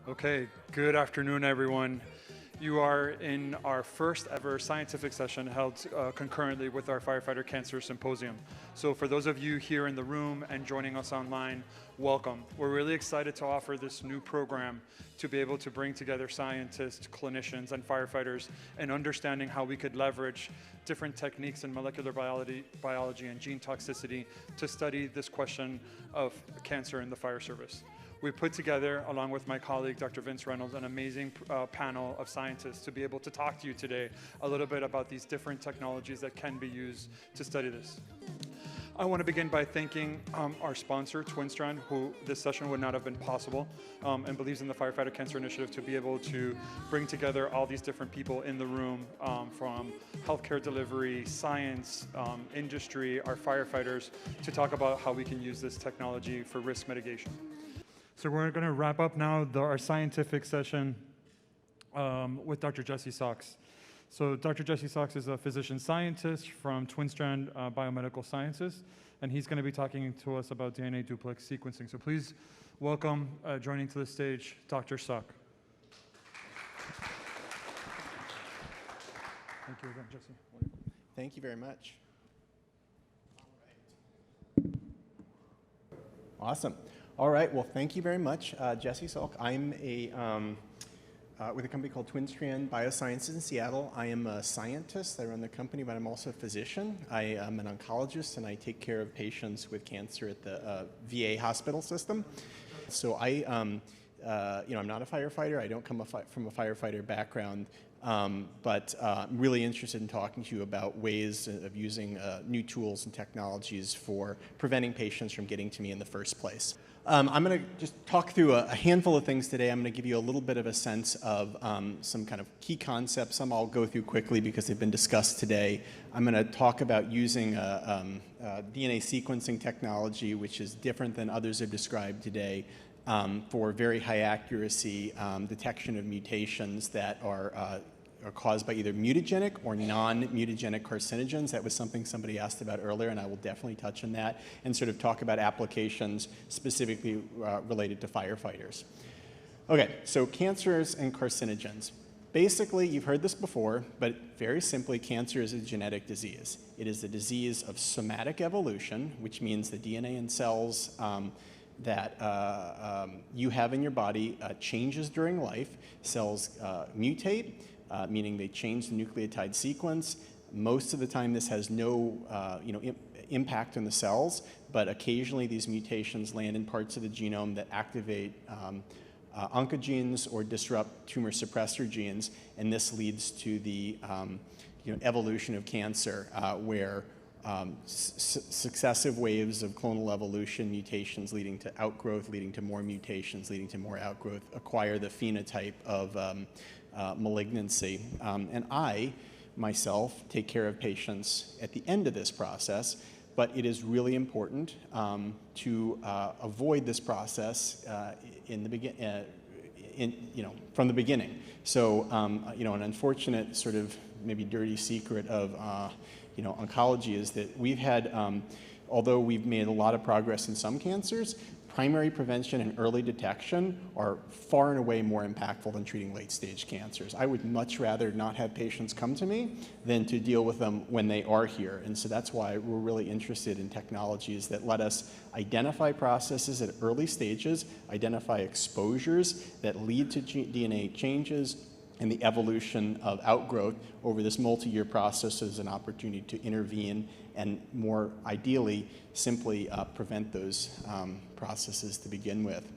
Okay, good afternoon, everyone. You are in our first ever scientific session held concurrently with our Firefighter Cancer Symposium. So for those of you here in the room and joining us online, welcome. We're really excited to offer this new program to be able to bring together scientists, clinicians, and firefighters in understanding how we could leverage different techniques in molecular biology and gene toxicity to study this question of cancer in the fire service. We put together, along with my colleague, Dr. Vince Reynolds, an amazing panel of scientists to be able to talk to you today a little bit about these different technologies that can be used to study this. I want to begin by thanking our sponsor, TwinStrand, who this session would not have been possible, and believes in the Firefighter Cancer Initiative to be able to bring together all these different people in the room from healthcare delivery, science, industry, our firefighters, to talk about how we can use this technology for risk mitigation. So we're going to wrap up now our scientific session with Dr. Jesse Salk. So Dr. Jesse Salk is a physician scientist from TwinStrand Biomedical Sciences, and he's going to be talking to us about DNA duplex sequencing. So please welcome, joining to the stage, Dr. Salk. Thank you again, Jesse. Thank you very much. Awesome. All right, well, thank you very much. Jesse Salk. I'm with a company called TwinStrand Biosciences in Seattle. I am a scientist. I run the company, but I'm also a physician. I am an oncologist, and I take care of patients with cancer at the VA hospital system. So I'm not a firefighter. I don't come from a firefighter background, but I'm really interested in talking to you about ways of using new tools and technologies for preventing patients from getting to me in the first place. I'm going to just talk through a handful of things today. I'm going to give you a little bit of a sense of some kind of key concepts. Some I'll go through quickly because they've been discussed today. I'm going to talk about using DNA sequencing technology, which is different than others have described today, for very high accuracy detection of mutations that are caused by either mutagenic or non-mutagenic carcinogens. That was something somebody asked about earlier, and I will definitely touch on that and sort of talk about applications specifically related to firefighters. Okay, so cancers and carcinogens. Basically, you've heard this before, but very simply, cancer is a genetic disease. It is a disease of somatic evolution, which means the DNA in cells that you have in your body changes during life. Cells mutate, meaning they change the nucleotide sequence. Most of the time, this has no impact on the cells, but occasionally these mutations land in parts of the genome that activate oncogenes or disrupt tumor suppressor genes, and this leads to the evolution of cancer, where successive waves of clonal evolution, mutations leading to outgrowth, leading to more mutations, leading to more outgrowth, acquire the phenotype of malignancy. And I, myself, take care of patients at the end of this process, but it is really important to avoid this process from the beginning. So, an unfortunate sort of maybe dirty secret of oncology is that we've had, although we've made a lot of progress in some cancers, primary prevention and early detection are far and away more impactful than treating late-stage cancers. I would much rather not have patients come to me than to deal with them when they are here. And so that's why we're really interested in technologies that let us identify processes at early stages, identify exposures that lead to DNA changes, and the evolution of outgrowth over this multi-year process as an opportunity to intervene and, more ideally, simply prevent those processes to begin with.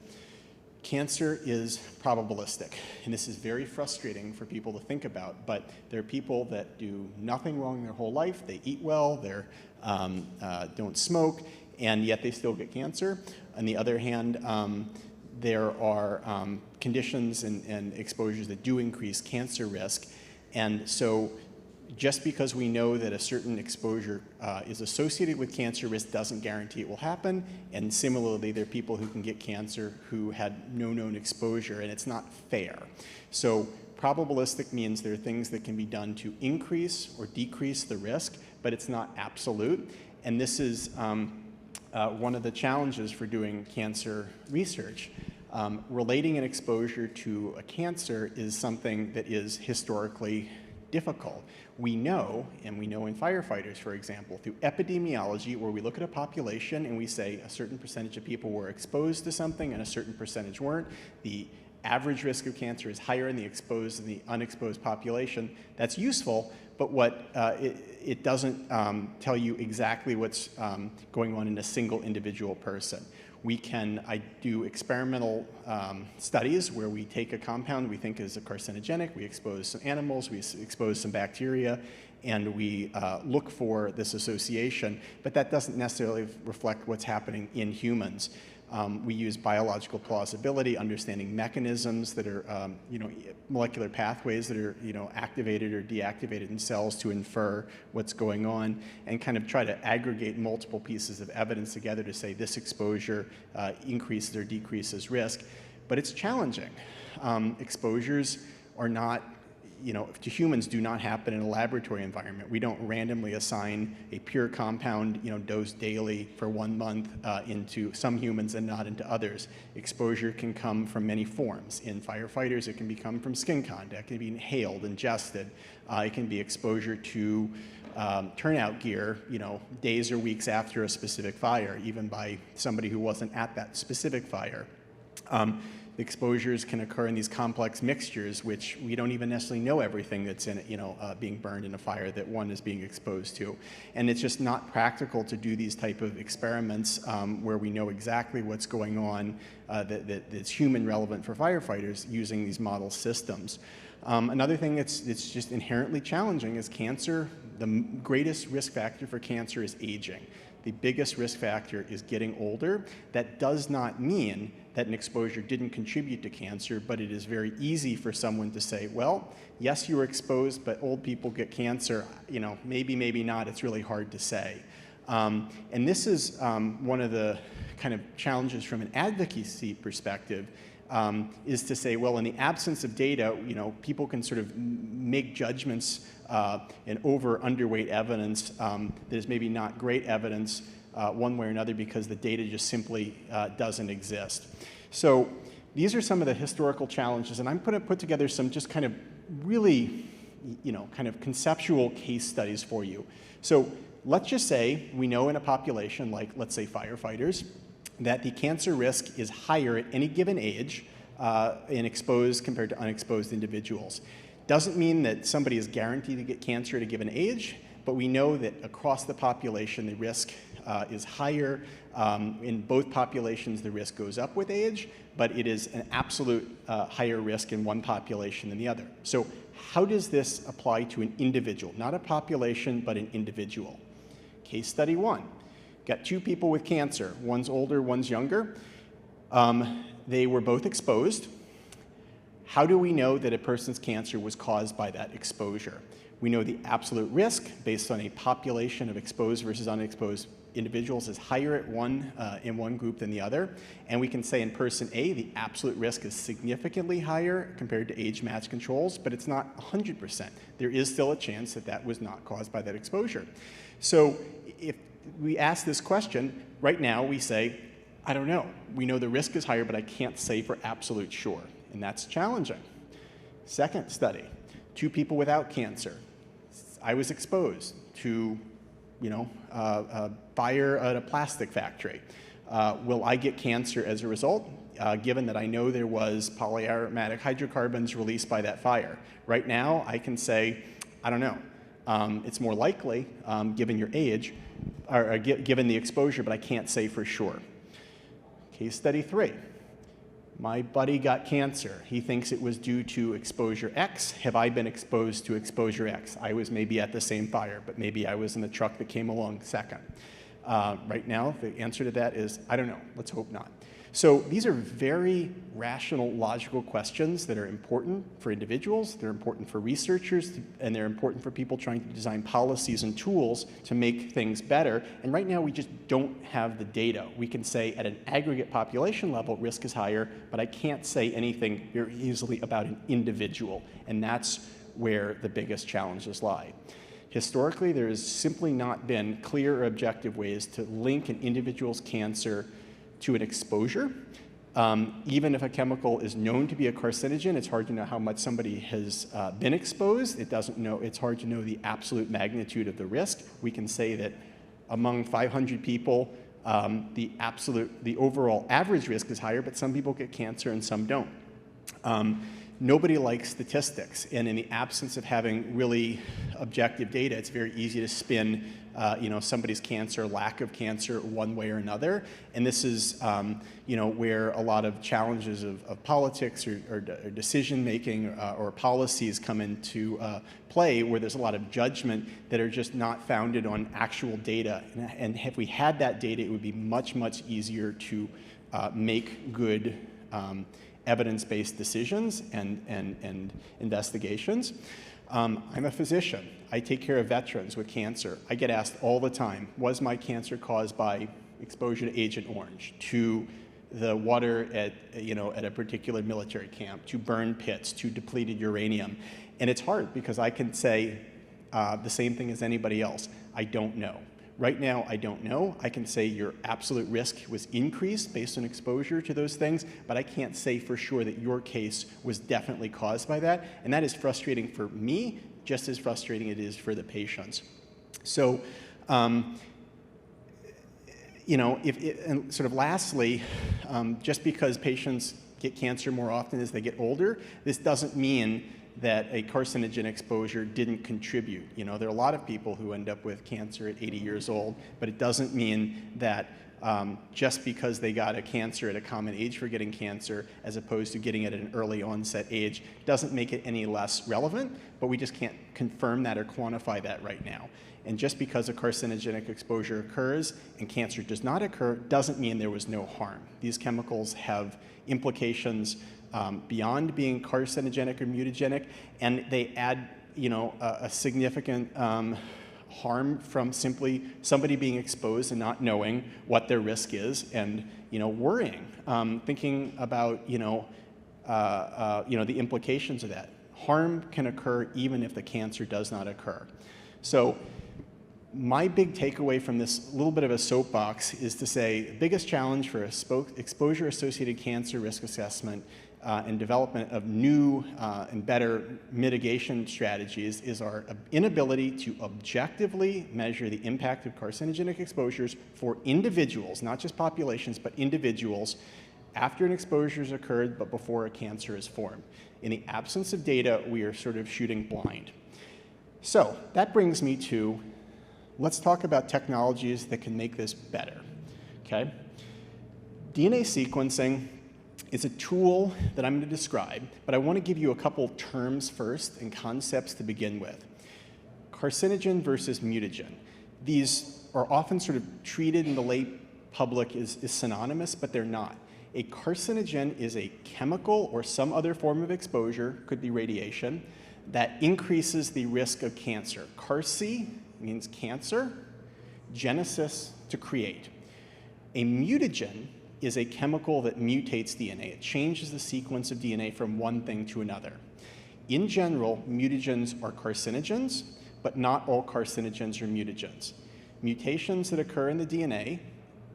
Cancer is probabilistic, and this is very frustrating for people to think about, but there are people that do nothing wrong their whole life. They eat well, they don't smoke, and yet they still get cancer. On the other hand, there are conditions and exposures that do increase cancer risk. And so just because we know that a certain exposure is associated with cancer risk doesn't guarantee it will happen. And similarly, there are people who can get cancer who had no known exposure, and it's not fair. So probabilistic means there are things that can be done to increase or decrease the risk, but it's not absolute. And this is one of the challenges for doing cancer research. Relating an exposure to a cancer is something that is historically difficult. We know, and we know in firefighters, for example, through epidemiology, where we look at a population and we say a certain percentage of people were exposed to something and a certain percentage weren't. The average risk of cancer is higher in the exposed than the unexposed population. That's useful, but what it doesn't tell you exactly what's going on in a single individual person. I do experimental studies where we take a compound we think is a carcinogenic, we expose some animals, we expose some bacteria, and we look for this association, but that doesn't necessarily reflect what's happening in humans. We use biological plausibility, understanding mechanisms that are, molecular pathways that are, activated or deactivated in cells to infer what's going on, and kind of try to aggregate multiple pieces of evidence together to say this exposure increases or decreases risk. But it's challenging. Exposures are not, to humans do not happen in a laboratory environment. We don't randomly assign a pure compound, dosed daily for 1 month into some humans and not into others. Exposure can come from many forms. In firefighters, it can come from skin contact. It can be inhaled, ingested. It can be exposure to turnout gear, days or weeks after a specific fire, even by somebody who wasn't at that specific fire. Exposures can occur in these complex mixtures, which we don't even necessarily know everything that's in it, being burned in a fire that one is being exposed to. And it's just not practical to do these type of experiments where we know exactly what's going on that's human relevant for firefighters using these model systems. Another thing that's just inherently challenging is cancer. The greatest risk factor for cancer is aging. The biggest risk factor is getting older. That does not mean that an exposure didn't contribute to cancer, but it is very easy for someone to say, well, yes, you were exposed, but old people get cancer. Maybe, maybe not. It's really hard to say. And this is one of the kind of challenges from an advocacy perspective, is to say, well, in the absence of data, people can sort of make judgments and underweight evidence that is maybe not great evidence one way or another because the data just simply doesn't exist. So these are some of the historical challenges, and I'm going to put together some just kind of really, kind of conceptual case studies for you. So let's just say we know in a population like, let's say, firefighters, that the cancer risk is higher at any given age in exposed compared to unexposed individuals. Doesn't mean that somebody is guaranteed to get cancer at a given age, but we know that across the population the risk is higher. In both populations the risk goes up with age, but it is an absolute higher risk in one population than the other. So how does this apply to an individual? Not a population, but an individual. Case study 1. Got 2 people with cancer. One's older, one's younger. They were both exposed. How do we know that a person's cancer was caused by that exposure? We know the absolute risk based on a population of exposed versus unexposed individuals is higher in one group than the other. And we can say in person A, the absolute risk is significantly higher compared to age-matched controls, but it's not 100%. There is still a chance that that was not caused by that exposure. So if we ask this question, right now we say, I don't know. We know the risk is higher, but I can't say for absolute sure. And that's challenging. Second study, 2 people without cancer. I was exposed to, fire at a plastic factory. Will I get cancer as a result, given that I know there was polyaromatic hydrocarbons released by that fire? Right now, I can say, I don't know. It's more likely, given your age, or given the exposure, but I can't say for sure. Case study 3. My buddy got cancer. He thinks it was due to exposure X. Have I been exposed to exposure X? I was maybe at the same fire, but maybe I was in the truck that came along second. Right now, the answer to that is, I don't know. Let's hope not. So these are very rational, logical questions that are important for individuals, they're important for researchers, and they're important for people trying to design policies and tools to make things better. And right now, we just don't have the data. We can say at an aggregate population level, risk is higher, but I can't say anything very easily about an individual. And that's where the biggest challenges lie. Historically, there has simply not been clear or objective ways to link an individual's cancer to an exposure. Even if a chemical is known to be a carcinogen, it's hard to know how much somebody has been exposed. It's hard to know the absolute magnitude of the risk. We can say that among 500 people, the overall average risk is higher, but some people get cancer and some don't. Nobody likes statistics, and in the absence of having really objective data, it's very easy to spin somebody's cancer, lack of cancer, one way or another. And this is where a lot of challenges of politics or decision making or policies come into play, where there's a lot of judgment that are just not founded on actual data. And if we had that data, it would be much, much easier to make good evidence-based decisions and investigations. I'm a physician. I take care of veterans with cancer. I get asked all the time, was my cancer caused by exposure to Agent Orange, to the water at a particular military camp, to burn pits, to depleted uranium? And it's hard because I can say the same thing as anybody else. I don't know. Right now, I don't know. I can say your absolute risk was increased based on exposure to those things, but I can't say for sure that your case was definitely caused by that. And that is frustrating for me, just as frustrating it is for the patients. So, and sort of lastly, just because patients get cancer more often as they get older, this doesn't mean that a carcinogen exposure didn't contribute. There are a lot of people who end up with cancer at 80 years old, but it doesn't mean that just because they got a cancer at a common age for getting cancer, as opposed to getting it at an early onset age, doesn't make it any less relevant, but we just can't confirm that or quantify that right now. And just because a carcinogenic exposure occurs and cancer does not occur, doesn't mean there was no harm. These chemicals have implications beyond being carcinogenic or mutagenic, and they add, a significant harm from simply somebody being exposed and not knowing what their risk is, and worrying, thinking about the implications of that. Harm can occur even if the cancer does not occur. So my big takeaway from this little bit of a soapbox is to say the biggest challenge for exposure-associated cancer risk assessment and development of new and better mitigation strategies is our inability to objectively measure the impact of carcinogenic exposures for individuals, not just populations, but individuals, after an exposure has occurred but before a cancer is formed. In the absence of data, we are sort of shooting blind. So that brings me to, let's talk about technologies that can make this better, okay? DNA sequencing is a tool that I'm going to describe, but I want to give you a couple terms first and concepts to begin with. Carcinogen versus mutagen. These are often sort of treated in the lay public as synonymous, but they're not. A carcinogen is a chemical or some other form of exposure, could be radiation, that increases the risk of cancer. Carci means cancer, genesis, to create. A mutagen is a chemical that mutates DNA. It changes the sequence of DNA from one thing to another. In general, mutagens are carcinogens, but not all carcinogens are mutagens. Mutations that occur in the DNA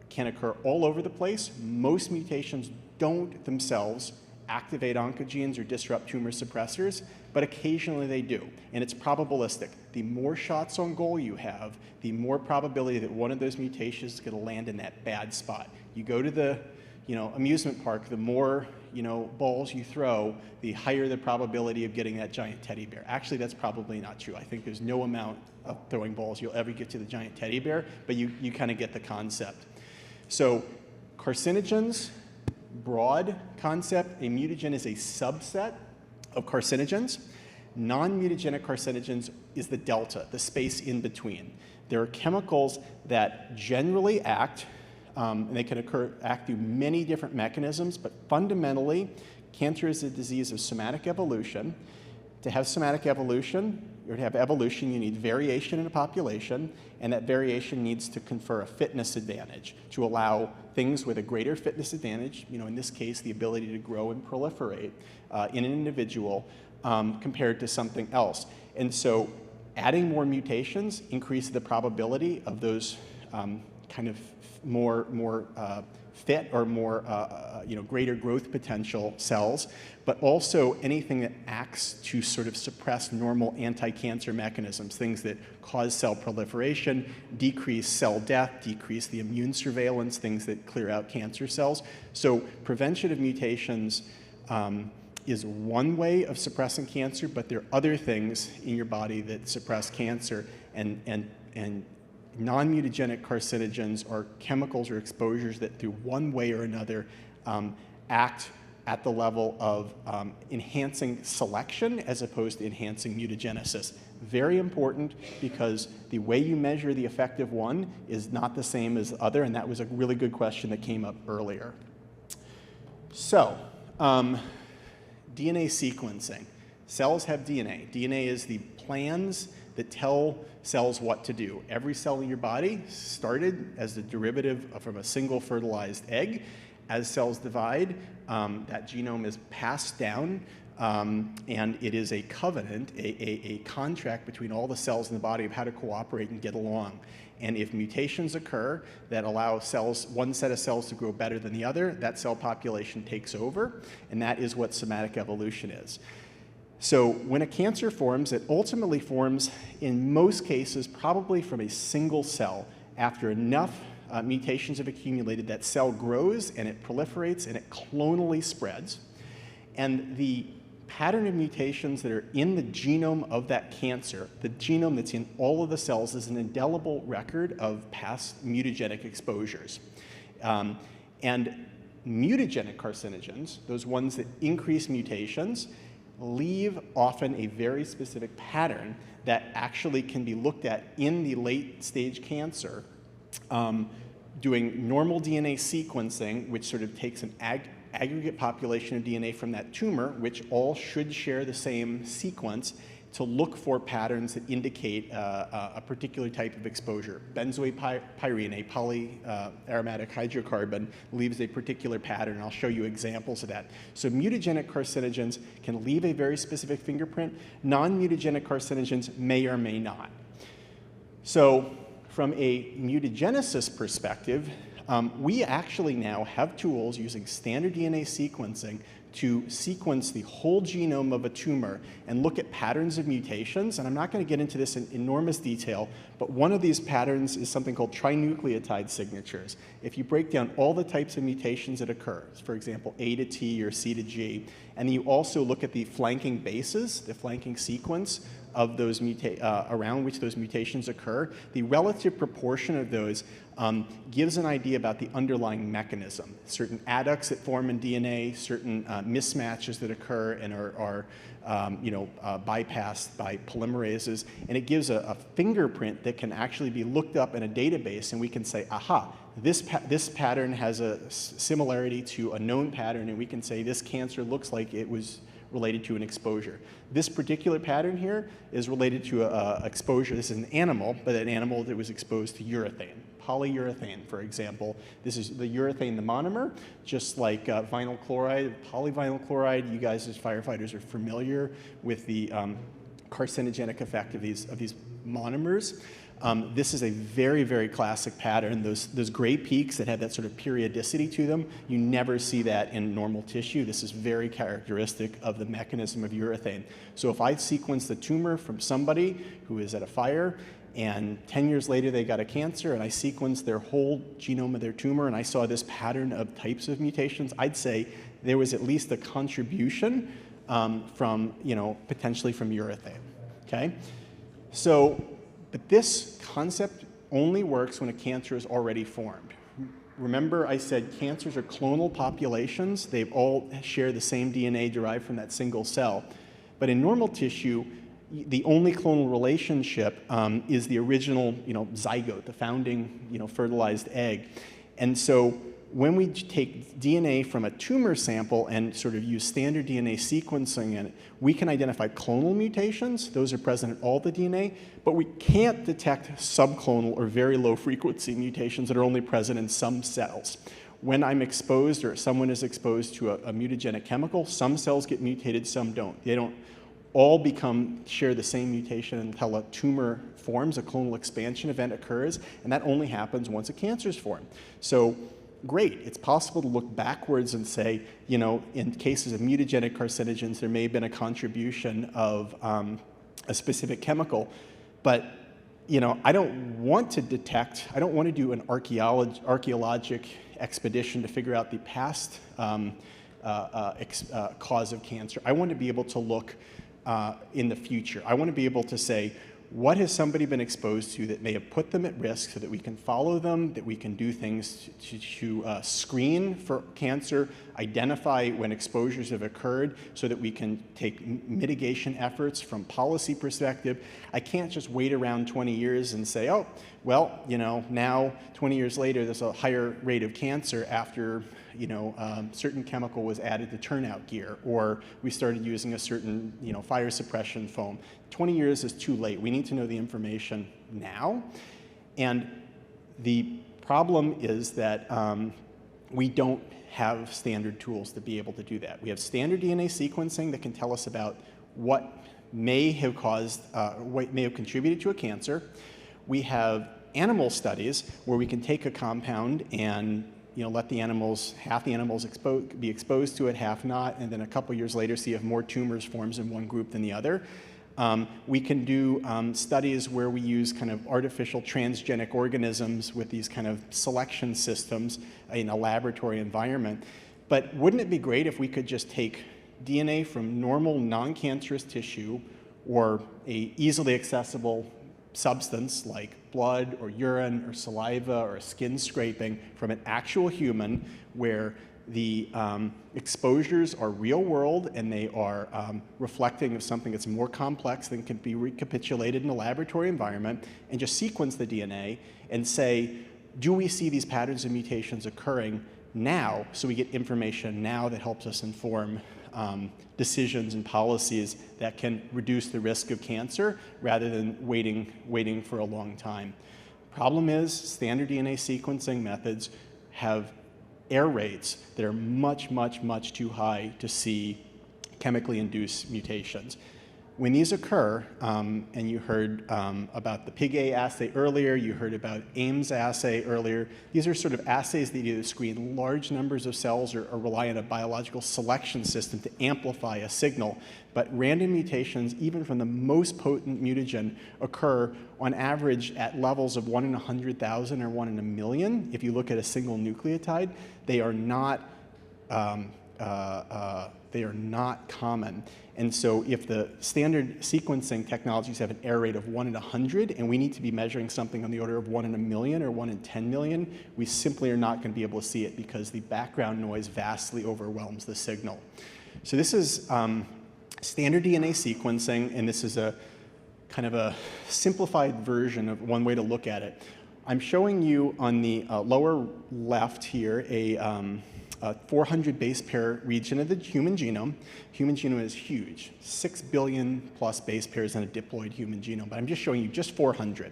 can occur all over the place. Most mutations don't themselves activate oncogenes or disrupt tumor suppressors, but occasionally they do, and it's probabilistic. The more shots on goal you have, the more probability that one of those mutations is going to land in that bad spot. You go to the amusement park, the more balls you throw, the higher the probability of getting that giant teddy bear. Actually, that's probably not true. I think there's no amount of throwing balls you'll ever get to the giant teddy bear, but you kind of get the concept. So carcinogens, broad concept, a mutagen is a subset of carcinogens. Non-mutagenic carcinogens is the delta, the space in between. There are chemicals that generally act, and they can act through many different mechanisms, but fundamentally, cancer is a disease of somatic evolution. To have somatic evolution, or to have evolution, you need variation in a population, and that variation needs to confer a fitness advantage to allow things with a greater fitness advantage, in this case, the ability to grow and proliferate in an individual compared to something else. And so adding more mutations increases the probability of those kind of more fit or more, greater growth potential cells, but also anything that acts to sort of suppress normal anti-cancer mechanisms, things that cause cell proliferation, decrease cell death, decrease the immune surveillance, things that clear out cancer cells. So prevention of mutations is one way of suppressing cancer, but there are other things in your body that suppress cancer, and non-mutagenic carcinogens are chemicals or exposures that through one way or another act at the level of enhancing selection as opposed to enhancing mutagenesis. Very important, because the way you measure the effect of one is not the same as the other, and that was a really good question that came up earlier. So, DNA sequencing. Cells have DNA. DNA is the plans that tell cells what to do. Every cell in your body started as the derivative from a single fertilized egg. As cells divide, that genome is passed down, and it is a covenant, a contract between all the cells in the body of how to cooperate and get along. And if mutations occur that allow cells, one set of cells to grow better than the other, that cell population takes over, and that is what somatic evolution is. So when a cancer forms, it ultimately forms, in most cases, probably from a single cell. After enough mutations have accumulated, that cell grows and it proliferates and it clonally spreads. And the pattern of mutations that are in the genome of that cancer, the genome that's in all of the cells, is an indelible record of past mutagenic exposures. And mutagenic carcinogens, those ones that increase mutations, leave often a very specific pattern that actually can be looked at in the late stage cancer, doing normal DNA sequencing, which sort of takes an aggregate population of DNA from that tumor, which all should share the same sequence, to look for patterns that indicate a particular type of exposure. Benzoate pyrene, a polyaromatic hydrocarbon, leaves a particular pattern. I'll show you examples of that. So mutagenic carcinogens can leave a very specific fingerprint. Non-mutagenic carcinogens may or may not. So from a mutagenesis perspective, we actually now have tools using standard DNA sequencing to sequence the whole genome of a tumor and look at patterns of mutations. And I'm not going to get into this in enormous detail, but one of these patterns is something called trinucleotide signatures. If you break down all the types of mutations that occur, for example, A to T or C to G, and you also look at the flanking bases, the flanking sequence of those around which those mutations occur, the relative proportion of those gives an idea about the underlying mechanism. Certain adducts that form in DNA, certain mismatches that occur and are bypassed by polymerases, and it gives a fingerprint that can actually be looked up in a database, and we can say, aha, this pattern has a similarity to a known pattern, and we can say this cancer looks like it was related to an exposure. This particular pattern here is related to exposure. This is an animal, but an animal that was exposed to urethane. Polyurethane, for example. This is the urethane, the monomer, just like vinyl chloride, polyvinyl chloride. You guys as firefighters are familiar with the carcinogenic effect of these monomers. This is a very, very classic pattern. Those gray peaks that have that sort of periodicity to them, you never see that in normal tissue. This is very characteristic of the mechanism of urethane. So if I sequence the tumor from somebody who is at a fire, and 10 years later they got a cancer, and I sequenced their whole genome of their tumor, and I saw this pattern of types of mutations, I'd say there was at least a contribution from, potentially from urethane, okay? So, but this concept only works when a cancer is already formed. Remember I said cancers are clonal populations. They all share the same DNA derived from that single cell. But in normal tissue, the only clonal relationship is the original, zygote, the founding, fertilized egg. And so when we take DNA from a tumor sample and sort of use standard DNA sequencing in it, we can identify clonal mutations. Those are present in all the DNA, but we can't detect subclonal or very low frequency mutations that are only present in some cells. When I'm exposed or someone is exposed to a mutagenic chemical, some cells get mutated, some don't. They don't all share the same mutation until a tumor forms, a clonal expansion event occurs, and that only happens once a cancer is formed. So great. It's possible to look backwards and say, you know, in cases of mutagenic carcinogens, there may have been a contribution of a specific chemical, but you know, I don't want to do an archaeologic expedition to figure out the past cause of cancer. I want to be able to look in the future. I want to be able to say, what has somebody been exposed to that may have put them at risk, so that we can follow them, that we can do things to screen for cancer, identify when exposures have occurred, so that we can take mitigation efforts from policy perspective. I can't just wait around 20 years and say, oh, well, you know, now 20 years later, there's a higher rate of cancer after, you know, certain chemical was added to turnout gear, or we started using a certain, you know, fire suppression foam. 20 years is too late. We need to know the information now. And the problem is that we don't have standard tools to be able to do that. We have standard DNA sequencing that can tell us about what may have caused, what may have contributed to a cancer. We have animal studies where we can take a compound and, you know, let the animals, half the animals be exposed to it, half not, and then a couple years later see if more tumors forms in one group than the other. We can do studies where we use kind of artificial transgenic organisms with these kind of selection systems in a laboratory environment. But wouldn't it be great if we could just take DNA from normal non-cancerous tissue, or a easily accessible substance like blood or urine or saliva or skin scraping from an actual human, where the exposures are real world and they are reflecting of something that's more complex than can be recapitulated in a laboratory environment, and just sequence the DNA and say, do we see these patterns of mutations occurring now, so we get information now that helps us inform decisions and policies that can reduce the risk of cancer, rather than waiting for a long time. Problem is, standard DNA sequencing methods have error rates that are much, much, much too high to see chemically induced mutations. When these occur, and you heard about the PIG-A assay earlier, you heard about Ames assay earlier, these are sort of assays that either screen large numbers of cells or rely on a biological selection system to amplify a signal. But random mutations, even from the most potent mutagen, occur on average at levels of 1 in 100,000 or 1 in a million. If you look at a single nucleotide, they are not common. And so if the standard sequencing technologies have an error rate of 1 in 100, and we need to be measuring something on the order of 1 in a million or 1 in 10 million, we simply are not going to be able to see it, because the background noise vastly overwhelms the signal. So this is standard DNA sequencing, and this is a kind of a simplified version of one way to look at it. I'm showing you on the lower left here a 400 base pair region of the human genome. Human genome is huge, 6 billion plus base pairs in a diploid human genome, but I'm just showing you just 400.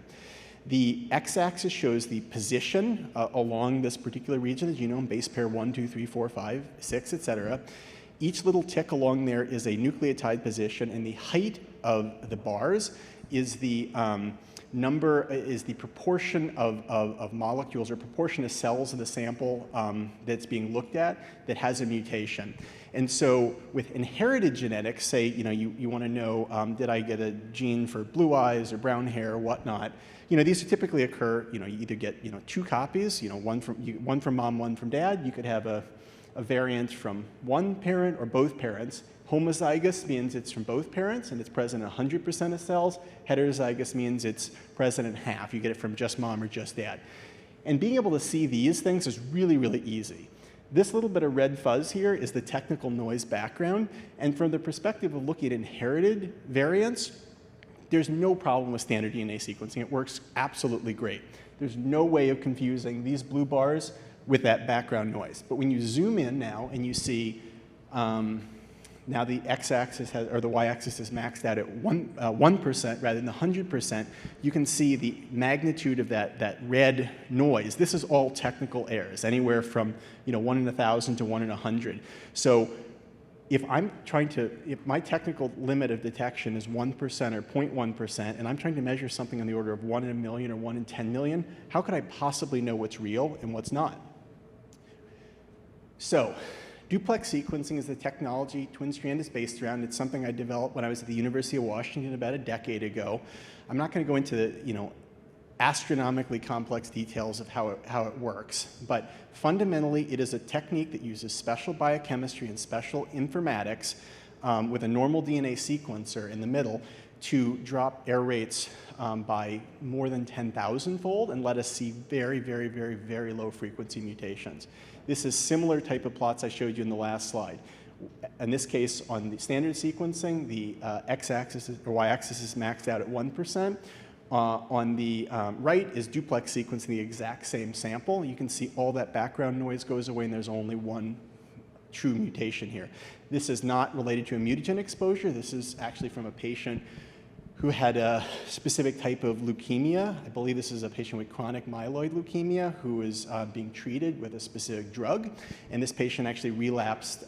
The x-axis shows the position along this particular region of the genome, base pair 1, 2, 3, 4, 5, 6, etc. Each little tick along there is a nucleotide position, and the height of the bars is the proportion of molecules, or proportion of cells in the sample that's being looked at that has a mutation. And so with inherited genetics, say, you know, you want to know, did I get a gene for blue eyes or brown hair or whatnot? You know, these typically occur, you know, you either get, you know, 2 copies, you know, one from mom, one from dad. You could have a variant from one parent or both parents. Homozygous means it's from both parents and it's present in 100% of cells. Heterozygous means it's present in half. You get it from just mom or just dad. And being able to see these things is really, really easy. This little bit of red fuzz here is the technical noise background. And from the perspective of looking at inherited variants, there's no problem with standard DNA sequencing. It works absolutely great. There's no way of confusing these blue bars with that background noise. But when you zoom in now and you see now the x-axis or the y-axis is maxed out at 1% rather than 100%, you can see the magnitude of that red noise. This is all technical errors, anywhere from 1 in 1,000 to 1 in 100. So if my technical limit of detection is 1% or 0.1%, and I'm trying to measure something on the order of 1 in a million or 1 in 10 million, how could I possibly know what's real and what's not? So, duplex sequencing is the technology TwinStrand is based around. It's something I developed when I was at the University of Washington about a decade ago. I'm not going to go into the, astronomically complex details of how it works, but fundamentally it is a technique that uses special biochemistry and special informatics with a normal DNA sequencer in the middle to drop error rates by more than 10,000-fold and let us see very, very, very, very low frequency mutations. This is similar type of plots I showed you in the last slide. In this case, on the standard sequencing, the x-axis or y-axis is maxed out at 1%. On the right is duplex sequencing, the exact same sample. You can see all that background noise goes away and there's only one true mutation here. This is not related to a mutagen exposure. This is actually from a patient who had a specific type of leukemia. I believe this is a patient with chronic myeloid leukemia who is being treated with a specific drug. And this patient actually relapsed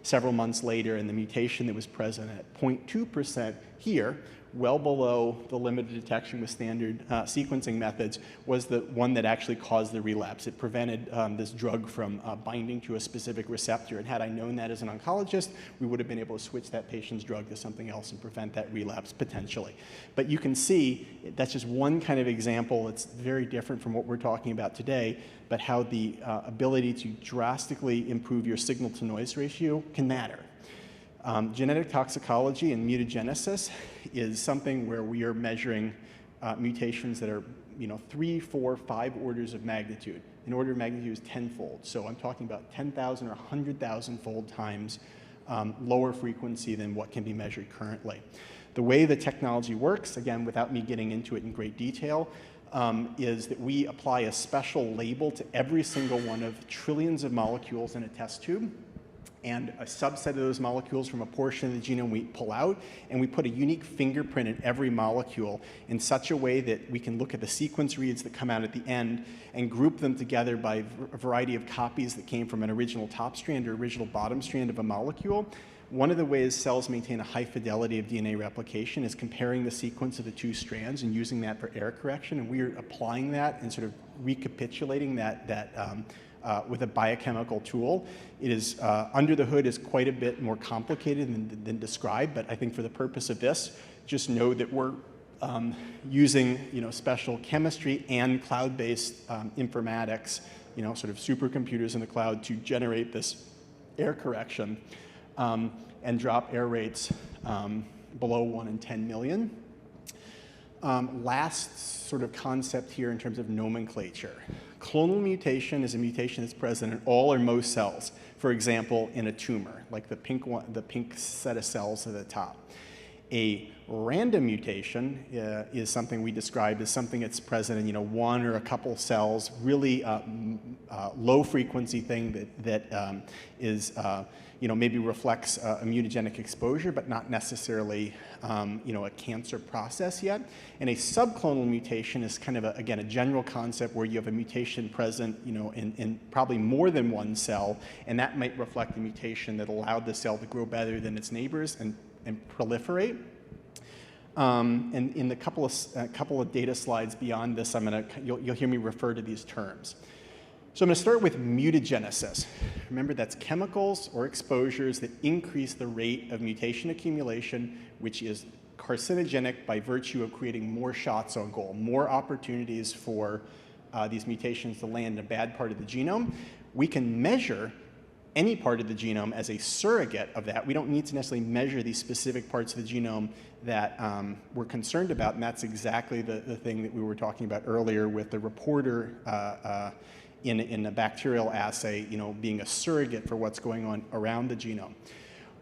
several months later, and the mutation that was present at 0.2% here, well below the limit of detection with standard sequencing methods, was the one that actually caused the relapse. It prevented this drug from binding to a specific receptor. And had I known that as an oncologist, we would have been able to switch that patient's drug to something else and prevent that relapse potentially. But you can see that's just one kind of example. It's very different from what we're talking about today, but how the ability to drastically improve your signal-to-noise ratio can matter. Genetic toxicology and mutagenesis is something where we are measuring mutations that are 3, 4, 5 orders of magnitude. An order of magnitude is tenfold. So I'm talking about 10,000 or 100,000-fold times lower frequency than what can be measured currently. The way the technology works, again, without me getting into it in great detail, is that we apply a special label to every single one of trillions of molecules in a test tube, and a subset of those molecules from a portion of the genome we pull out, and we put a unique fingerprint in every molecule in such a way that we can look at the sequence reads that come out at the end and group them together by a variety of copies that came from an original top strand or original bottom strand of a molecule. One of the ways cells maintain a high fidelity of DNA replication is comparing the sequence of the two strands and using that for error correction, and we are applying that and sort of recapitulating that with a biochemical tool. It is, under the hood, is quite a bit more complicated than described, but I think for the purpose of this, just know that we're using special chemistry and cloud-based informatics, sort of supercomputers in the cloud to generate this error correction and drop error rates below 1 in 10 million. Last sort of concept here in terms of nomenclature. Clonal mutation is a mutation that's present in all or most cells. For example, in a tumor, like the pink set of cells at the top. A random mutation is something we describe as something that's present in one or a couple cells, really low frequency thing that is maybe reflects a mutagenic exposure, but not necessarily a cancer process yet. And a subclonal mutation is kind of again a general concept where you have a mutation present in probably more than one cell, and that might reflect a mutation that allowed the cell to grow better than its neighbors and proliferate. And in the couple of data slides beyond this, you'll hear me refer to these terms. So I'm going to start with mutagenesis. Remember, that's chemicals or exposures that increase the rate of mutation accumulation, which is carcinogenic by virtue of creating more shots on goal, more opportunities for these mutations to land in a bad part of the genome. We can measure any part of the genome as a surrogate of that. We don't need to necessarily measure these specific parts of the genome that we're concerned about, and that's exactly the thing that we were talking about earlier with the reporter in a bacterial assay, being a surrogate for what's going on around the genome.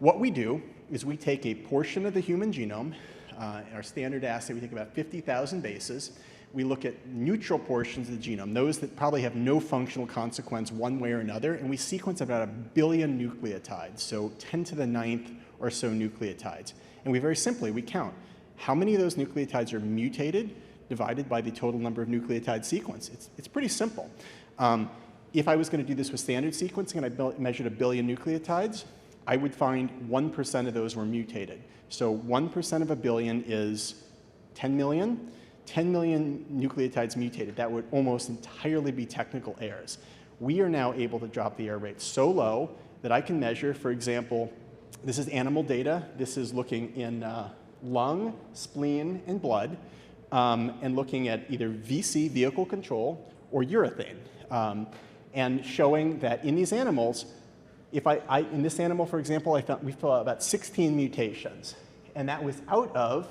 What we do is we take a portion of the human genome, our standard assay, we take about 50,000 bases. We look at neutral portions of the genome, those that probably have no functional consequence one way or another, and we sequence about 1 billion nucleotides, so 10 to the 9th or so nucleotides. And we very simply, we count how many of those nucleotides are mutated divided by the total number of nucleotide sequence. It's pretty simple. If I was going to do this with standard sequencing and I measured 1 billion nucleotides, I would find 1% of those were mutated. So 1% of 1 billion is 10 million. 10 million nucleotides mutated. That would almost entirely be technical errors. we are now able to drop the error rate so low that I can measure, for example, this is animal data. This is looking in lung, spleen, and blood, and looking at either VC, vehicle control, or urethane, and showing that in these animals, if in this animal, for example, we found about 16 mutations, and that was out of,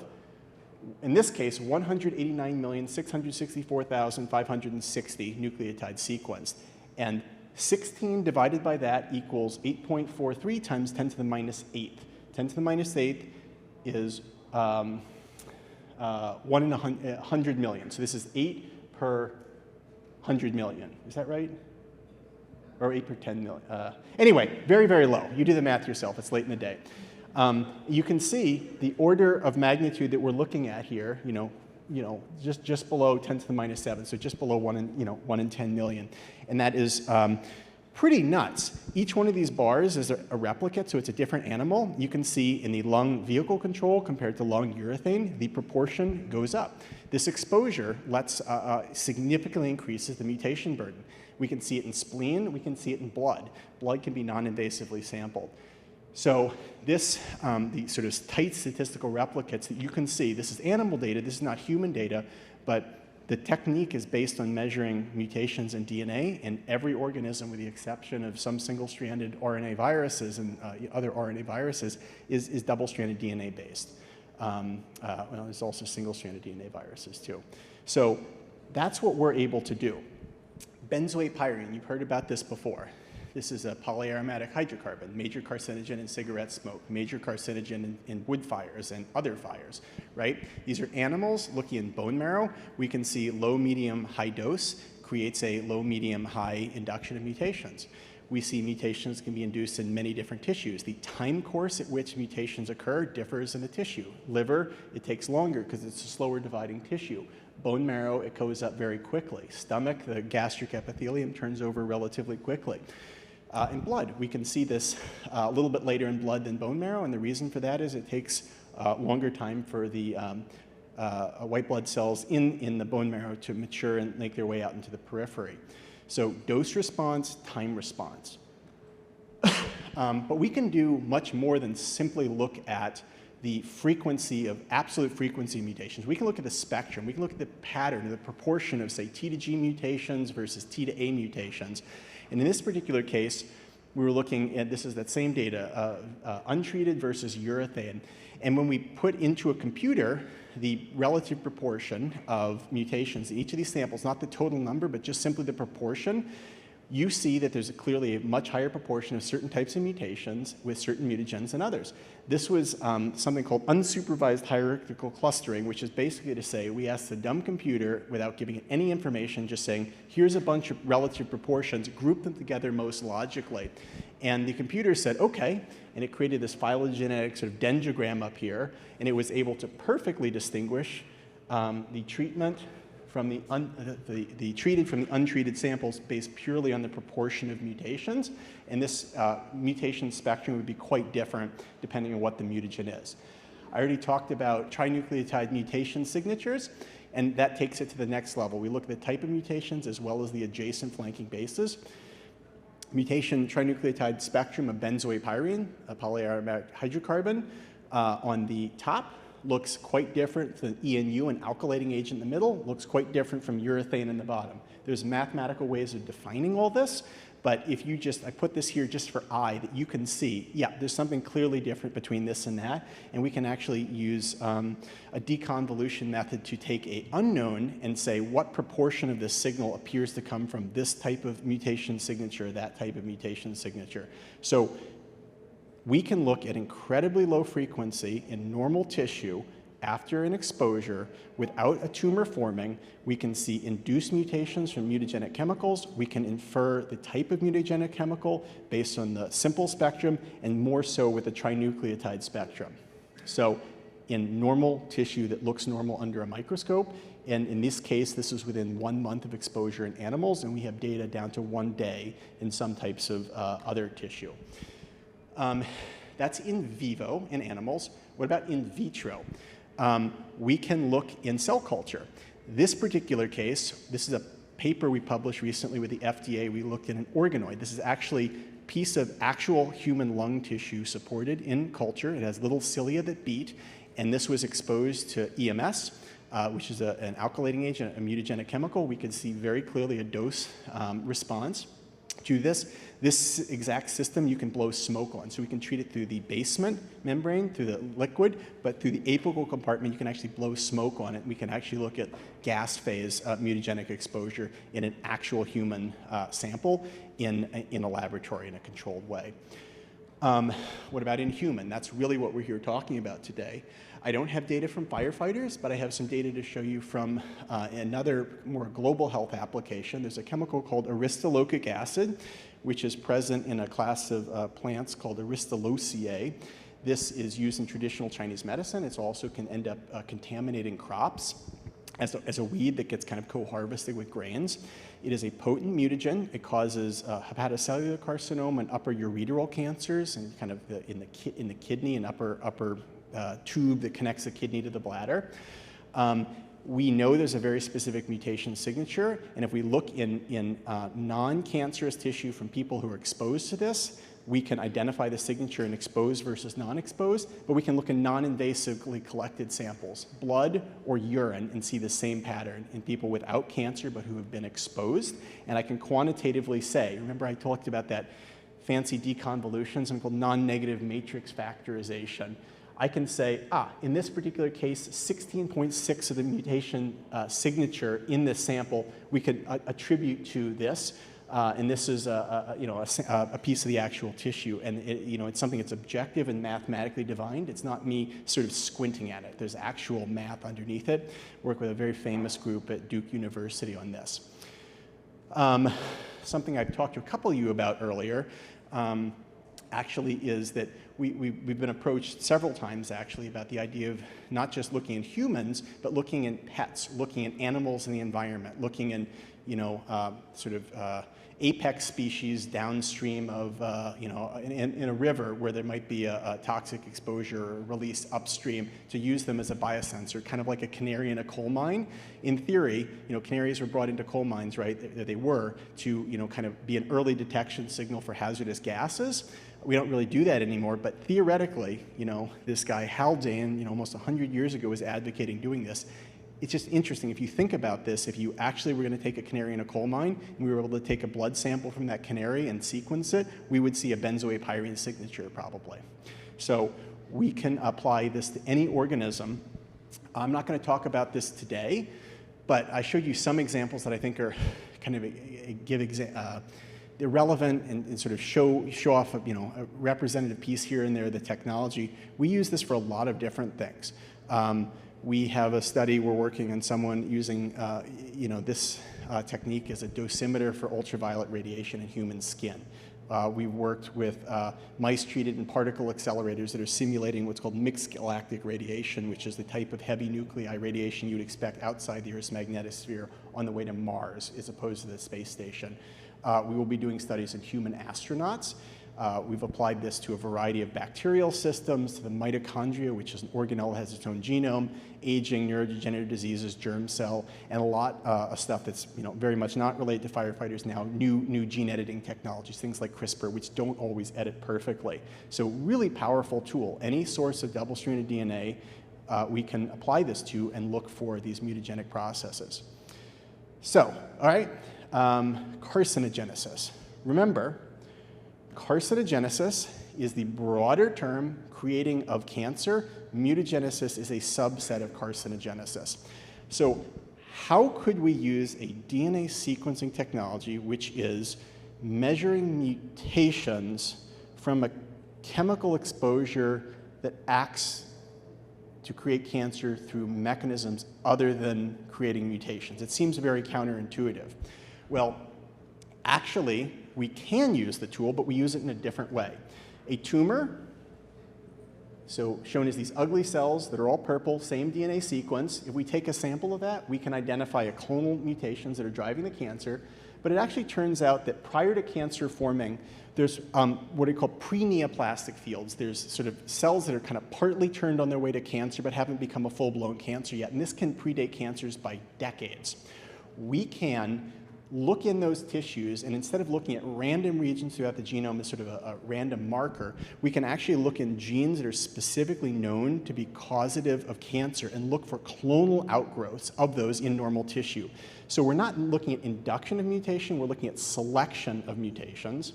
in this case, 189,664,560 nucleotides sequenced, and 16 divided by that equals 8.43 times 10 to the minus 8. 10 to the minus 8 is 1 in 100 million. So this is 8 per 100 million. Is that right? Or 8 per 10 million. Anyway, very, very low. You do the math yourself. It's late in the day. You can see the order of magnitude that we're looking at here, just below 10 to the minus 7, so just below 1 in 10 million. And that is pretty nuts. Each one of these bars is a replicate, so it's a different animal. You can see in the lung vehicle control compared to lung urethane, the proportion goes up. This exposure significantly increases the mutation burden. We can see it in spleen, we can see it in blood. Blood can be non-invasively sampled. So this, the sort of tight statistical replicates that you can see, this is animal data, this is not human data, but the technique is based on measuring mutations in DNA in every organism with the exception of some single-stranded RNA viruses and other RNA viruses is double-stranded DNA based. Well, there's also single-stranded DNA viruses too. So that's what we're able to do. Benzoate pyrene, you've heard about this before. This is a polyaromatic hydrocarbon, major carcinogen in cigarette smoke, major carcinogen in wood fires and other fires, right? These are animals looking in bone marrow. We can see low, medium, high dose creates a low, medium, high induction of mutations. We see mutations can be induced in many different tissues. The time course at which mutations occur differs in the tissue. Liver, it takes longer because it's a slower dividing tissue. Bone marrow, it goes up very quickly. Stomach, the gastric epithelium turns over relatively quickly. In blood, we can see this a little bit later in blood than bone marrow, and the reason for that is it takes longer time for the white blood cells in the bone marrow to mature and make their way out into the periphery. So dose response, time response. But we can do much more than simply look at the frequency of absolute frequency mutations. We can look at the spectrum. We can look at the pattern, the proportion of, say, T to G mutations versus T to A mutations. And in this particular case, we were looking at, this is that same data, untreated versus urethane. And when we put into a computer the relative proportion of mutations in each of these samples, not the total number, but just simply the proportion, you see that there's clearly a much higher proportion of certain types of mutations with certain mutagens than others. This was something called unsupervised hierarchical clustering, which is basically to say we asked the dumb computer, without giving it any information, just saying, here's a bunch of relative proportions, group them together most logically. And the computer said, okay, and it created this phylogenetic sort of dendrogram up here, and it was able to perfectly distinguish the treatment from the treated from the untreated samples based purely on the proportion of mutations. And this mutation spectrum would be quite different depending on what the mutagen is. I already talked about trinucleotide mutation signatures, and that takes it to the next level. We look at the type of mutations as well as the adjacent flanking bases. Mutation trinucleotide spectrum of benzoate pyrene, a polyaromatic hydrocarbon, on the top looks quite different than ENU, an alkylating agent in the middle, looks quite different from urethane in the bottom. There's mathematical ways of defining all this, but if you I put this here just for eye, that you can see, yeah, there's something clearly different between this and that, and we can actually use a deconvolution method to take an unknown and say what proportion of this signal appears to come from this type of mutation signature, that type of mutation signature. So we can look at incredibly low frequency in normal tissue after an exposure without a tumor forming. We can see induced mutations from mutagenic chemicals. We can infer the type of mutagenic chemical based on the simple spectrum, and more so with the trinucleotide spectrum. So in normal tissue that looks normal under a microscope, and in this case, this is within 1 month of exposure in animals, and we have data down to 1 day in some types of other tissue. That's in vivo in animals. What about in vitro? We can look in cell culture. This particular case, this is a paper we published recently with the FDA, we looked at an organoid. This is actually a piece of actual human lung tissue supported in culture. It has little cilia that beat, and this was exposed to EMS, which is an alkylating agent, a mutagenic chemical. We could see very clearly a dose response to this. This exact system you can blow smoke on. So we can treat it through the basement membrane, through the liquid, but through the apical compartment, you can actually blow smoke on it. We can actually look at gas phase mutagenic exposure in an actual human sample in a laboratory in a controlled way. What about in human? That's really what we're here talking about today. I don't have data from firefighters, but I have some data to show you from another more global health application. There's a chemical called aristolochic acid, which is present in a class of plants called Aristolochiae. This is used in traditional Chinese medicine. It also can end up contaminating crops as a weed that gets kind of co-harvested with grains. It is a potent mutagen. It causes hepatocellular carcinoma and upper ureteral cancers, and kind of in the kidney and upper tube that connects the kidney to the bladder. We know there's a very specific mutation signature, and if we look in non-cancerous tissue from people who are exposed to this, we can identify the signature in exposed versus non-exposed, but we can look in non-invasively collected samples, blood or urine, and see the same pattern in people without cancer but who have been exposed. And I can quantitatively say, remember I talked about that fancy deconvolution, something called non-negative matrix factorization. I can say, in this particular case, 16.6 of the mutation signature in this sample we could attribute to this. And this is a piece of the actual tissue, and it's something that's objective and mathematically defined. It's not me sort of squinting at it. There's actual math underneath it. Work with a very famous group at Duke University on this. Something I've talked to a couple of you about earlier actually is that we've been approached several times actually about the idea of not just looking at humans, but looking at pets, looking at animals in the environment, looking in apex species downstream of, in a river where there might be a toxic exposure or release upstream, to use them as a biosensor, kind of like a canary in a coal mine. In theory, canaries were brought into coal mines, right? They were to, kind of be an early detection signal for hazardous gases. We don't really do that anymore, but theoretically, this guy Haldane, almost 100 years ago was advocating doing this. It's just interesting, if you think about this, if you actually were going to take a canary in a coal mine, and we were able to take a blood sample from that canary and sequence it, we would see a benzoate-pyrene signature probably. So we can apply this to any organism. I'm not going to talk about this today, but I showed you some examples that I think are kind of they're relevant and sort of show off a representative piece here and there of the technology. We use this for a lot of different things. We have a study, we're working on someone using this technique as a dosimeter for ultraviolet radiation in human skin. We've worked with mice treated in particle accelerators that are simulating what's called mixed galactic radiation, which is the type of heavy nuclei radiation you'd expect outside the Earth's magnetic sphere on the way to Mars, as opposed to the space station. We will be doing studies in human astronauts. We've applied this to a variety of bacterial systems, to the mitochondria, which is an organelle that has its own genome, aging, neurodegenerative diseases, germ cell, and a lot of stuff that's very much not related to firefighters now, new gene editing technologies, things like CRISPR, which don't always edit perfectly. So really powerful tool. Any source of double-stranded DNA we can apply this to and look for these mutagenic processes. So, all right, carcinogenesis. Remember, carcinogenesis is the broader term creating of cancer. Mutagenesis is a subset of carcinogenesis. So how could we use a DNA sequencing technology which is measuring mutations from a chemical exposure that acts to create cancer through mechanisms other than creating mutations? It seems very counterintuitive. Well, actually, we can use the tool, but we use it in a different way. A tumor, so shown as these ugly cells that are all purple, same DNA sequence. If we take a sample of that, we can identify clonal mutations that are driving the cancer. But it actually turns out that prior to cancer forming, there's what are called pre-neoplastic fields. There's sort of cells that are kind of partly turned on their way to cancer but haven't become a full-blown cancer yet. And this can predate cancers by decades. We can look in those tissues, and instead of looking at random regions throughout the genome as sort of a random marker, we can actually look in genes that are specifically known to be causative of cancer and look for clonal outgrowths of those in normal tissue. So we're not looking at induction of mutation, we're looking at selection of mutations.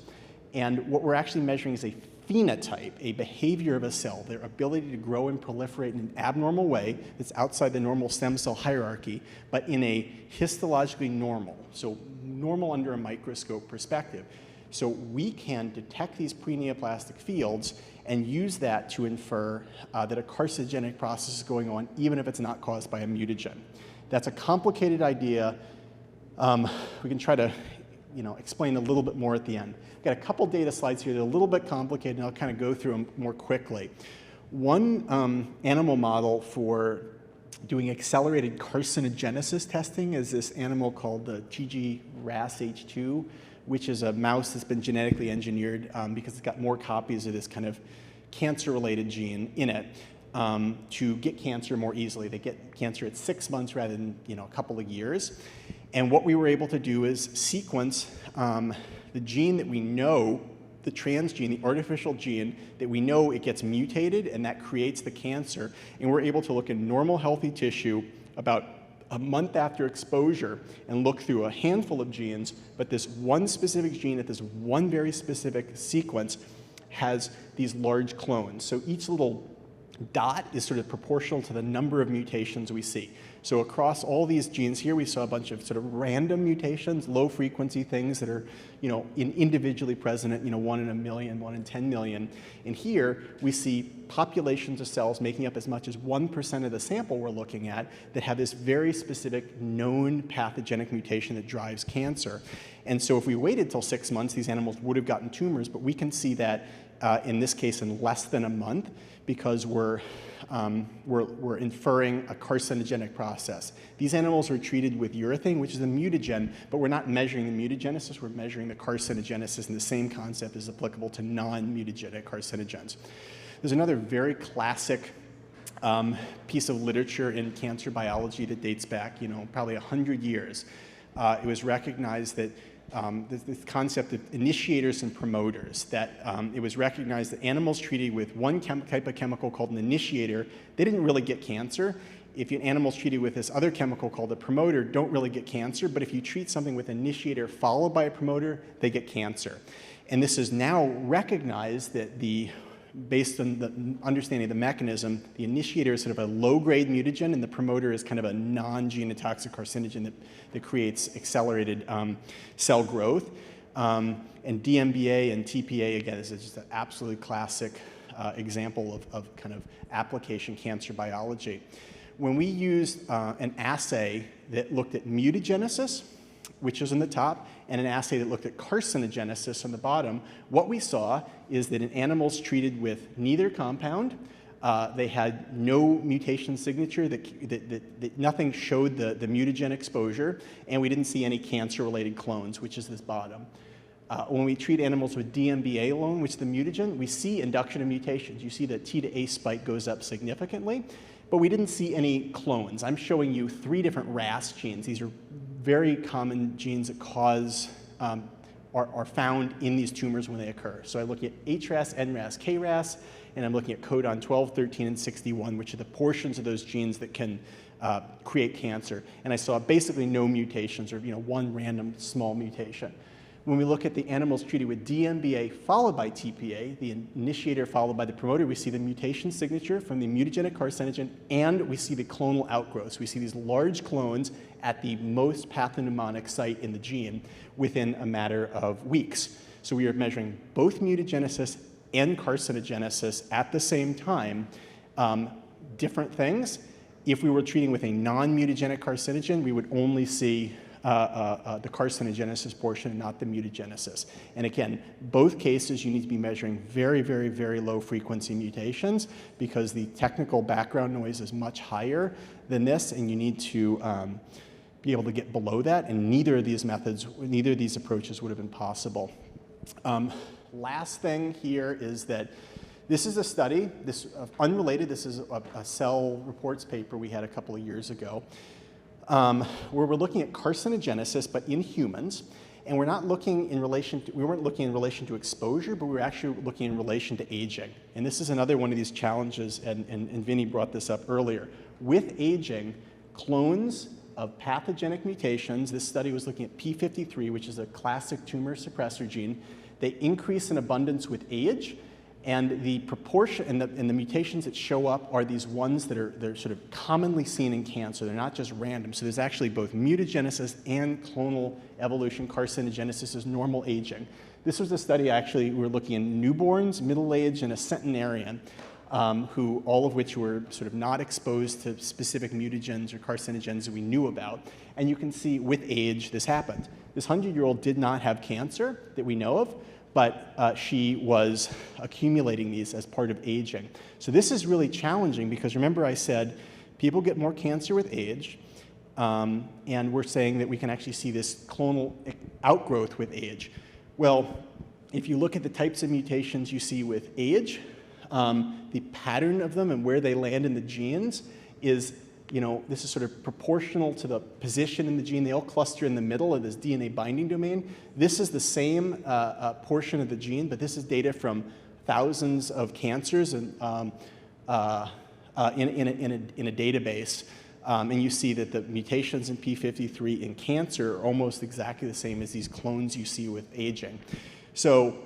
And what we're actually measuring is a phenotype, a behavior of a cell, their ability to grow and proliferate in an abnormal way that's outside the normal stem cell hierarchy, but in a histologically normal, so normal under a microscope perspective. So we can detect these pre-neoplastic fields and use that to infer that a carcinogenic process is going on, even if it's not caused by a mutagen. That's a complicated idea. We can try to explain a little bit more at the end. I've got a couple data slides here that are a little bit complicated, and I'll kind of go through them more quickly. One animal model for doing accelerated carcinogenesis testing is this animal called the TG-RAS-H2, which is a mouse that's been genetically engineered because it's got more copies of this kind of cancer-related gene in it to get cancer more easily. They get cancer at 6 months rather than a couple of years. And what we were able to do is sequence the gene that we know, the transgene, the artificial gene, that we know it gets mutated and that creates the cancer. And we're able to look in normal healthy tissue about a month after exposure and look through a handful of genes, but this one specific gene at this one very specific sequence has these large clones. So each little dot is sort of proportional to the number of mutations we see. So across all these genes here, we saw a bunch of sort of random mutations, low frequency things that are, individually present at, 1 in a million, 1 in 10 million. And here we see populations of cells making up as much as 1% of the sample we're looking at that have this very specific known pathogenic mutation that drives cancer. And so if we waited till 6 months, these animals would have gotten tumors, but we can see that in this case in less than a month because we're inferring a carcinogenic process. These animals were treated with urethane, which is a mutagen, but we're not measuring the mutagenesis, we're measuring the carcinogenesis, and the same concept is applicable to non-mutagenic carcinogens. There's another very classic piece of literature in cancer biology that dates back, probably 100 years. It was recognized that this concept of initiators and promoters, that it was recognized that animals treated with one type of chemical called an initiator, they didn't really get cancer. If animals treated with this other chemical called a promoter don't really get cancer, but if you treat something with an initiator followed by a promoter, they get cancer. And this is now recognized that based on the understanding of the mechanism, the initiator is sort of a low-grade mutagen, and the promoter is kind of a non-genotoxic carcinogen that creates accelerated cell growth. And DMBA and TPA, again, is just an absolutely classic example of kind of application cancer biology. When we used an assay that looked at mutagenesis, which is on the top, and an assay that looked at carcinogenesis on the bottom, what we saw is that in animals treated with neither compound, they had no mutation signature, that nothing showed the mutagen exposure, and we didn't see any cancer-related clones, which is this bottom. When we treat animals with DMBA alone, which is the mutagen, we see induction of mutations. You see the T to A spike goes up significantly, but we didn't see any clones. I'm showing you 3 different RAS genes. These are very common genes that are found in these tumors when they occur. So I look at HRAS, NRAS, KRAS, and I'm looking at codon 12, 13, and 61, which are the portions of those genes that can create cancer. And I saw basically no mutations, or one random small mutation. When we look at the animals treated with DMBA followed by TPA, the initiator followed by the promoter, we see the mutation signature from the mutagenic carcinogen, and we see the clonal outgrowths. We see these large clones at the most pathognomonic site in the gene within a matter of weeks. So we are measuring both mutagenesis and carcinogenesis at the same time, different things. If we were treating with a non-mutagenic carcinogen, we would only see the carcinogenesis portion and not the mutagenesis. And again, both cases you need to be measuring very, very, very low frequency mutations because the technical background noise is much higher than this, and you need to be able to get below that, and neither of these approaches would have been possible. Last thing here is that this is a study, unrelated, this is a Cell Reports paper we had a couple of years ago. where we're looking at carcinogenesis, but in humans. And we're not looking in relation to, we weren't looking in relation to exposure, but we were actually looking in relation to aging. And this is another one of these challenges, and Vinny brought this up earlier. With aging, clones of pathogenic mutations, this study was looking at P53, which is a classic tumor suppressor gene, they increase in abundance with age, and the proportion, and the mutations that show up are these ones that they're sort of commonly seen in cancer. They're not just random. So there's actually both mutagenesis and clonal evolution. Carcinogenesis is normal aging. This was a study actually, we were looking at newborns, middle-aged, and a centenarian, who all of which were sort of not exposed to specific mutagens or carcinogens that we knew about. And you can see with age, this happened. This 100-year-old did not have cancer that we know of, but she was accumulating these as part of aging. So this is really challenging because remember I said people get more cancer with age, and we're saying that we can actually see this clonal outgrowth with age. Well, if you look at the types of mutations you see with age, the pattern of them and where they land in the genes is, this is sort of proportional to the position in the gene. They all cluster in the middle of this DNA binding domain. This is the same portion of the gene, but this is data from thousands of cancers and, in a database. And you see that the mutations in P53 in cancer are almost exactly the same as these clones you see with aging. So,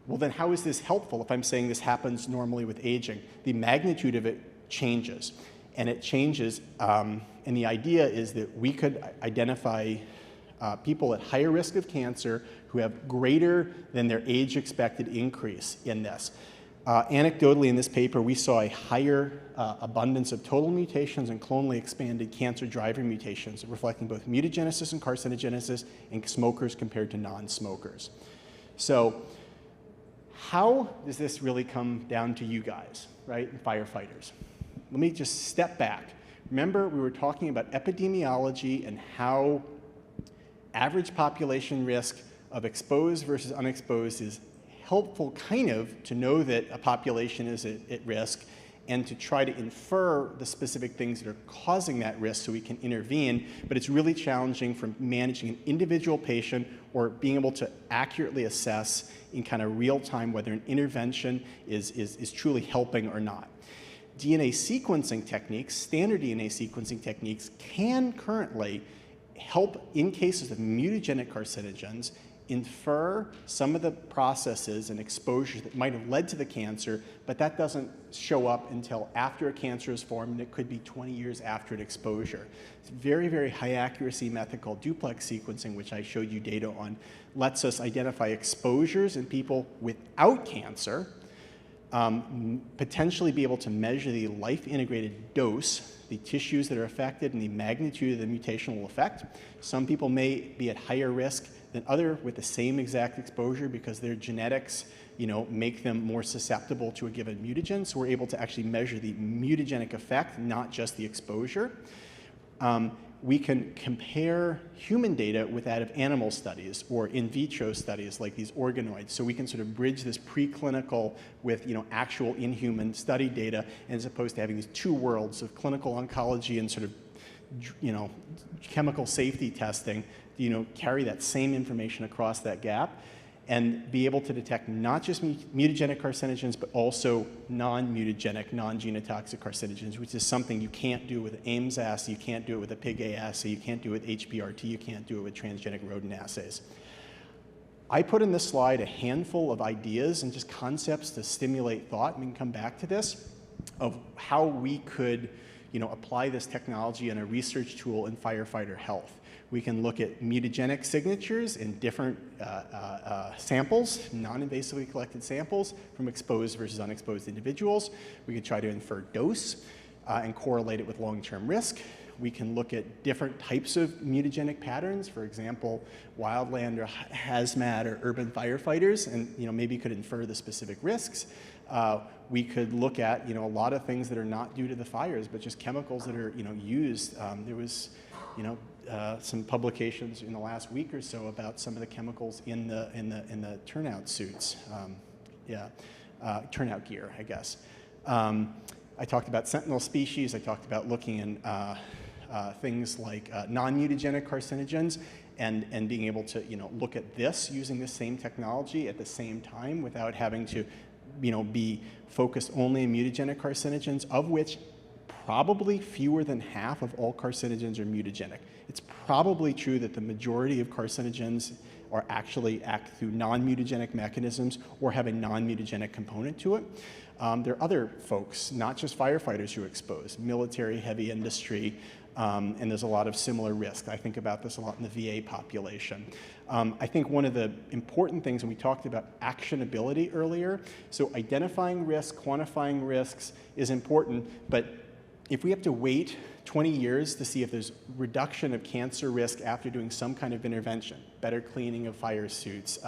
well then how is this helpful if I'm saying this happens normally with aging? The magnitude of it changes. And it changes, and the idea is that we could identify people at higher risk of cancer who have greater than their age expected increase in this. Anecdotally in this paper, we saw a higher abundance of total mutations and clonally expanded cancer driver mutations, reflecting both mutagenesis and carcinogenesis in smokers compared to non-smokers. So how does this really come down to you guys, right, and firefighters? Let me just step back. Remember, we were talking about epidemiology and how average population risk of exposed versus unexposed is helpful kind of to know that a population is at risk and to try to infer the specific things that are causing that risk so we can intervene, but it's really challenging for managing an individual patient or being able to accurately assess in kind of real time whether an intervention is truly helping or not. DNA sequencing techniques, standard DNA sequencing techniques, can currently help in cases of mutagenic carcinogens infer some of the processes and exposures that might have led to the cancer, but that doesn't show up until after a cancer is formed, and it could be 20 years after an exposure. It's a very, very high accuracy method called duplex sequencing, which I showed you data on, lets us identify exposures in people without cancer, potentially be able to measure the life-integrated dose, the tissues that are affected, and the magnitude of the mutational effect. Some people may be at higher risk than other with the same exact exposure because their genetics, make them more susceptible to a given mutagen. So we're able to actually measure the mutagenic effect, not just the exposure. We can compare human data with that of animal studies or in vitro studies like these organoids. So we can sort of bridge this preclinical with actual in-human study data as opposed to having these two worlds of clinical oncology and sort of chemical safety testing, carry that same information across that gap and be able to detect not just mutagenic carcinogens, but also non-mutagenic, non-genotoxic carcinogens, which is something you can't do with an Ames assay, you can't do it with a pig-A assay, you can't do it with HPRT, you can't do it with transgenic rodent assays. I put in this slide a handful of ideas and just concepts to stimulate thought, and we can come back to this, of how we could apply this technology in a research tool in firefighter health. We can look at mutagenic signatures in different samples, non-invasively collected samples from exposed versus unexposed individuals. We could try to infer dose and correlate it with long-term risk. We can look at different types of mutagenic patterns, for example, wildland or hazmat or urban firefighters, and maybe could infer the specific risks. We could look at a lot of things that are not due to the fires, but just chemicals that are used. There was some publications in the last week or so about some of the chemicals in the turnout suits. Turnout gear, I guess. I talked about sentinel species. I talked about looking in things like non-mutagenic carcinogens, and being able to look at this using the same technology at the same time without having to be focused only on mutagenic carcinogens, of which probably fewer than half of all carcinogens are mutagenic. It's probably true that the majority of carcinogens are actually act through non-mutagenic mechanisms or have a non-mutagenic component to it. There are other folks, not just firefighters, who are exposed, military, heavy industry, and there's a lot of similar risk. I think about this a lot in the VA population. I think one of the important things, and we talked about actionability earlier, so identifying risk, quantifying risks is important, but if we have to wait 20 years to see if there's reduction of cancer risk after doing some kind of intervention, better cleaning of fire suits,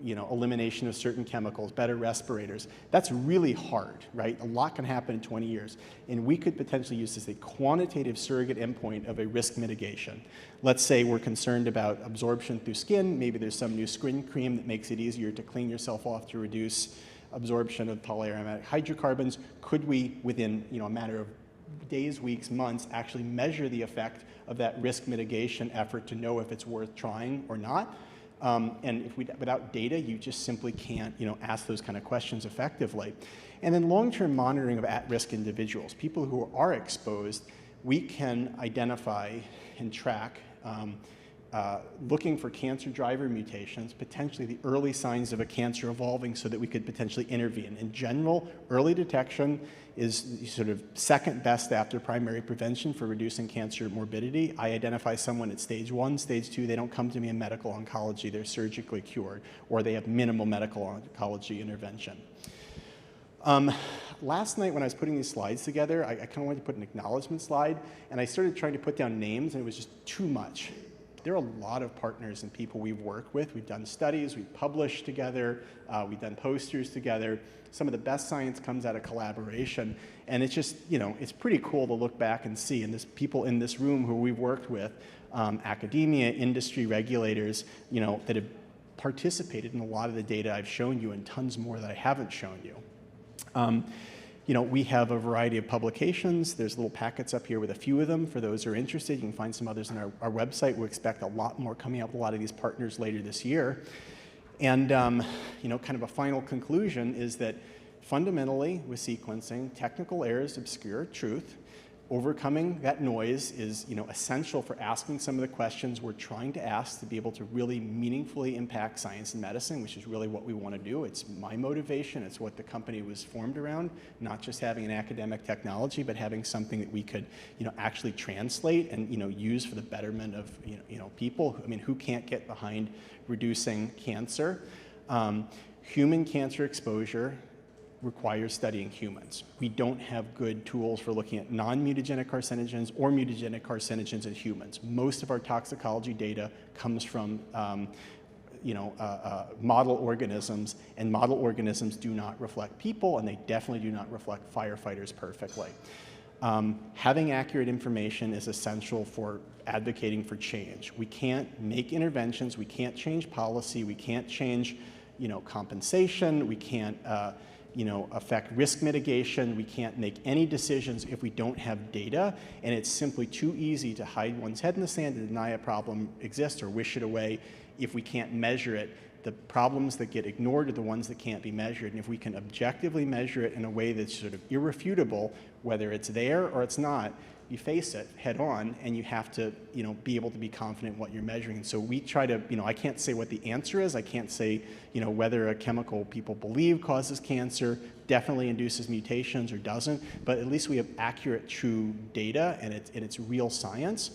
elimination of certain chemicals, better respirators, that's really hard, right? A lot can happen in 20 years. And we could potentially use this as a quantitative surrogate endpoint of a risk mitigation. Let's say we're concerned about absorption through skin. Maybe there's some new skin cream that makes it easier to clean yourself off to reduce absorption of polyaromatic hydrocarbons. Could we, within a matter of days, weeks, months, actually measure the effect of that risk mitigation effort to know if it's worth trying or not? And without data, you just simply can't ask those kind of questions effectively. And then long-term monitoring of at-risk individuals, people who are exposed, we can identify and track looking for cancer driver mutations, potentially the early signs of a cancer evolving so that we could potentially intervene. In general, early detection is sort of second best after primary prevention for reducing cancer morbidity. I identify someone at stage 1, stage 2, they don't come to me in medical oncology, they're surgically cured, or they have minimal medical oncology intervention. Last night when I was putting these slides together, I kind of wanted to put an acknowledgement slide, and I started trying to put down names, and it was just too much. There are a lot of partners and people we've worked with. We've done studies, we've published together, we've done posters together. Some of the best science comes out of collaboration, and it's just, it's pretty cool to look back and see. And there's people in this room who we've worked with, academia, industry, regulators, that have participated in a lot of the data I've shown you and tons more that I haven't shown you. We have a variety of publications. There's little packets up here with a few of them. For those who are interested, you can find some others on our website. We expect a lot more coming up with a lot of these partners later this year. And, kind of a final conclusion is that fundamentally with sequencing, technical errors obscure truth. Overcoming that noise is essential for asking some of the questions we're trying to ask to be able to really meaningfully impact science and medicine, which is really what we want to do. It's my motivation. It's what the company was formed around, not just having an academic technology, but having something that we could actually translate and use for the betterment of people. I mean, who can't get behind reducing cancer? Human cancer exposure requires studying humans. We don't have good tools for looking at non-mutagenic carcinogens or mutagenic carcinogens in humans. Most of our toxicology data comes from model organisms, and model organisms do not reflect people, and they definitely do not reflect firefighters perfectly. Having accurate information is essential for advocating for change. We can't make interventions, we can't change policy, we can't change compensation, we can't affect risk mitigation. We can't make any decisions if we don't have data, and it's simply too easy to hide one's head in the sand and deny a problem exists or wish it away if we can't measure it. The problems that get ignored are the ones that can't be measured, and if we can objectively measure it in a way that's sort of irrefutable, whether it's there or it's not, you face it head on, and you have to, be able to be confident in what you're measuring. And so we try to, I can't say what the answer is. I can't say, whether a chemical people believe causes cancer, definitely induces mutations or doesn't, but at least we have accurate, true data, and it's real science.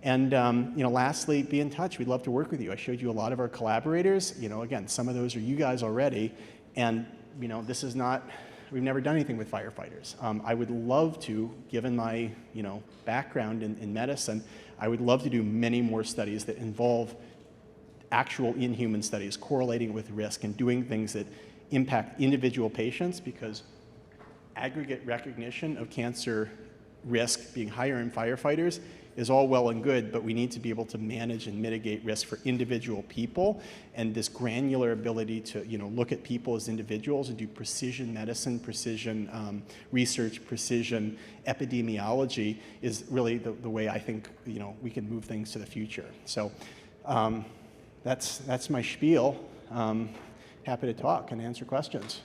And, lastly, be in touch. We'd love to work with you. I showed you a lot of our collaborators. Again, some of those are you guys already, and, this is not, we've never done anything with firefighters. I would love to, given my background in medicine, I would love to do many more studies that involve actual in-human studies, correlating with risk and doing things that impact individual patients, because aggregate recognition of cancer risk being higher in firefighters is all well and good, but we need to be able to manage and mitigate risk for individual people. And this granular ability to look at people as individuals and do precision medicine, precision research, precision epidemiology is really the way I think we can move things to the future. So that's my spiel. Happy to talk and answer questions.